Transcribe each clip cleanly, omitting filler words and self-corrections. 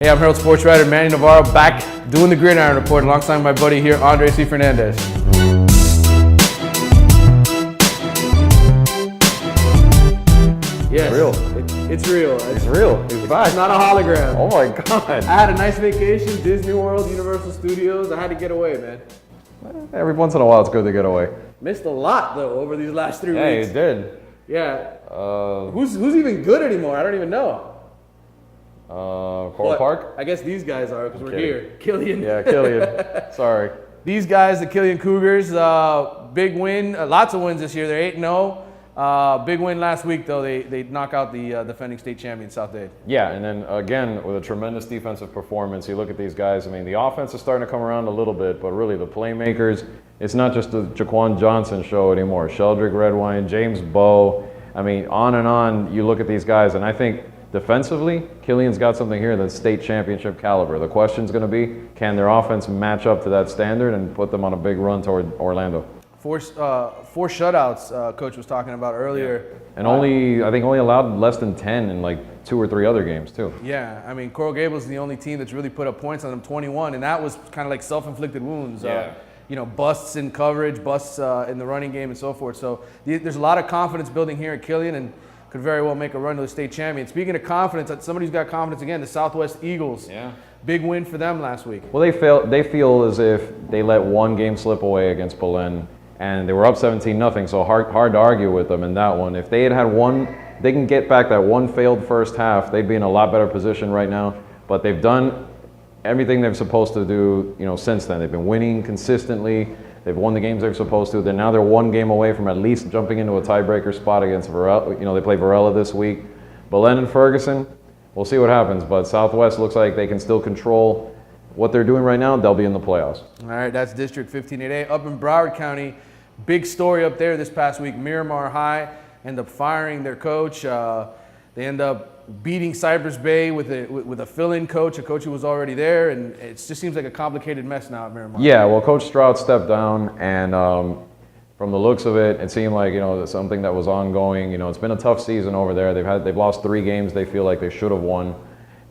Hey, I'm Herald sports writer Manny Navarro, back doing the Gridiron report alongside my buddy here, Andre C. Fernandez. Yes, it's real. It's real. It's back. It's not a hologram. Oh my God. I had a nice vacation, Disney World, Universal Studios. I had to get away, man. Every once in a while, it's good to get away. Missed a lot though over these last 3 weeks. Yeah, you did. Yeah. Who's even good anymore? I don't even know. Coral Park? I guess these guys are because we're here. Killian. Yeah, Killian. Sorry. These guys, the Killian Cougars, big win. Lots of wins this year. They're 8-0. Big win last week, though. They knock out the defending state champion, South Dade. Yeah, and then again, with a tremendous defensive performance, you look at these guys. I mean, the offense is starting to come around a little bit, but really the playmakers, it's not just the Jaquan Johnson show anymore. Sheldrick, Redwine, James Bowe. I mean, on and on, you look at these guys, and I think defensively, Killian's got something here that's state championship caliber. The question's going to be, can their offense match up to that standard and put them on a big run toward Orlando? Four shutouts, Coach was talking about earlier. Yeah. And I think only allowed less than 10 in like 2 or 3 other games too. Yeah, I mean, Coral Gables is the only team that's really put up points on them, 21, and that was kind of like self-inflicted wounds. Yeah. Busts in coverage, busts in the running game and so forth. So there's a lot of confidence building here at Killian, and could very well make a run to the state champion. Speaking of confidence, somebody's got confidence again, the Southwest Eagles. Yeah. Big win for them last week. Well, they feel as if they let one game slip away against Belen, and they were up 17-0, so hard to argue with them in that one. If they had one, they can get back that one failed first half, they'd be in a lot better position right now. But they've done everything they're supposed to do, since then. They've been winning consistently. They've won the games they're supposed to. They're 1 game away from at least jumping into a tiebreaker spot against Varela. They play Varela this week. Belen and Ferguson, we'll see what happens. But Southwest looks like they can still control what they're doing right now. They'll be in the playoffs. All right, that's District 15-8A. Up in Broward County, big story up there this past week. Miramar High end up firing their coach. They end up beating Cypress Bay with a fill-in coach, a coach who was already there, and it just seems like a complicated mess now at Miramar. Yeah, well, Coach Stroud stepped down, and from the looks of it, it seemed like something that was ongoing. It's been a tough season over there. They've lost 3 games they feel like they should have won,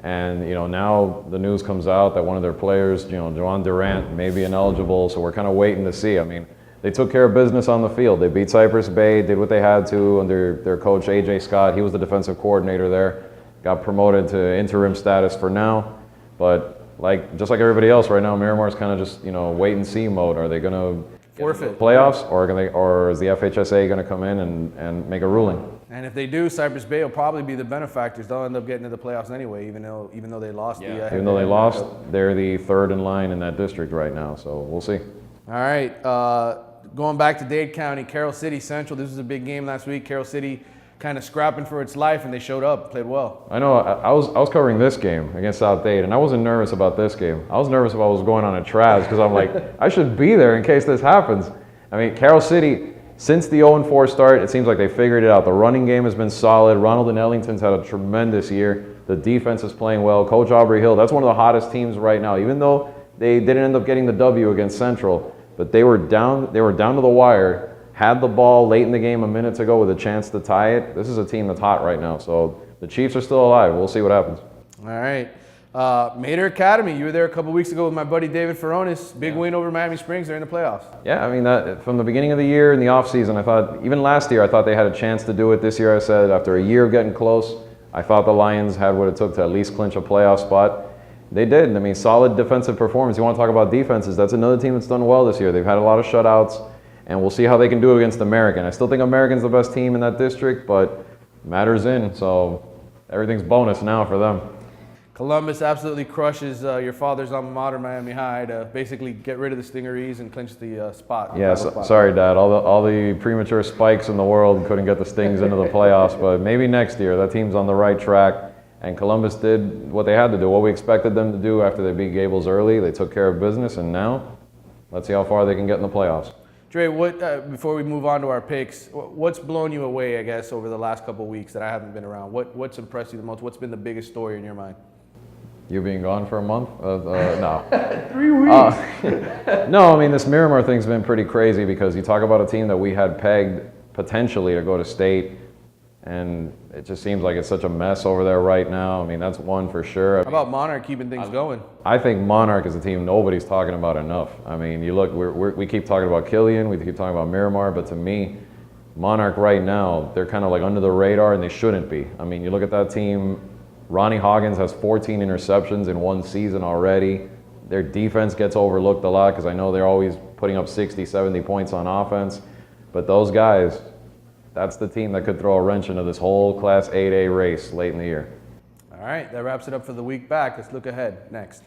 and now the news comes out that one of their players, Joan Durant, may be ineligible. So we're kind of waiting to see. I mean, they took care of business on the field. They beat Cypress Bay, did what they had to under their coach, A.J. Scott. He was the defensive coordinator there. Got promoted to interim status for now. But just like everybody else right now, Miramar's kind of just, wait and see mode. Are they going to forfeit playoffs, or is the FHSA going to come in and make a ruling? And if they do, Cypress Bay will probably be the benefactors. They'll end up getting to the playoffs anyway, even though they lost. Yeah. Even though they lost, they're the 3rd in line in that district right now. So we'll see. All right. Going back to Dade County, Carroll City Central. This was a big game last week. Carroll City kind of scrapping for its life, and they showed up, played well. I know. I was covering this game against South Dade, and I wasn't nervous about this game. I was nervous if I was going on a Traz because I'm like, I should be there in case this happens. I mean, Carroll City, since the 0-4 start, it seems like they figured it out. The running game has been solid. Ronald and Ellington's had a tremendous year. The defense is playing well. Coach Aubrey Hill, that's one of the hottest teams right now, even though they didn't end up getting the W against Central. But they were down to the wire, had the ball late in the game, a minute to go with a chance to tie it. This is a team that's hot right now. So the Chiefs are still alive. We'll see what happens. All right. Mater Academy, you were there a couple weeks ago with my buddy David Ferronis. Big win over Miami Springs. They're in the playoffs. Yeah, I mean, from the beginning of the year in the offseason, I thought, even last year, I thought they had a chance to do it. This year, I said, after a year of getting close, I thought the Lions had what it took to at least clinch a playoff spot. They did. I mean, solid defensive performance. You want to talk about defenses, that's another team that's done well this year. They've had a lot of shutouts, and we'll see how they can do against American. I still think American's the best team in that district, but matters in, so everything's bonus now for them. Columbus absolutely crushes your father's alma mater, Miami High, to basically get rid of the Stingarees and clinch the spot. Yeah, sorry, Dad. All the premature spikes in the world couldn't get the Stings into the playoffs, but maybe next year. That team's on the right track. And Columbus did what they had to do, what we expected them to do after they beat Gables early. They took care of business, and now let's see how far they can get in the playoffs. Dre, before we move on to our picks, what's blown you away, I guess, over the last couple of weeks that I haven't been around? What's impressed you the most? What's been the biggest story in your mind? You being gone for a month? No. 3 weeks. No, I mean, this Miramar thing's been pretty crazy because you talk about a team that we had pegged potentially to go to state. And it just seems like it's such a mess over there right now. I mean, that's one for sure. How about Monarch keeping things going? I think Monarch is a team nobody's talking about enough. I mean, you look, we keep talking about Killian, we keep talking about Miramar, but to me, Monarch right now, they're kind of like under the radar, and they shouldn't be. I mean, you look at that team, Ronnie Hoggins has 14 interceptions in one season already. Their defense gets overlooked a lot because I know they're always putting up 60, 70 points on offense. But those guys, that's the team that could throw a wrench into this whole Class 8A race late in the year. All right, that wraps it up for the week back. Let's look ahead next.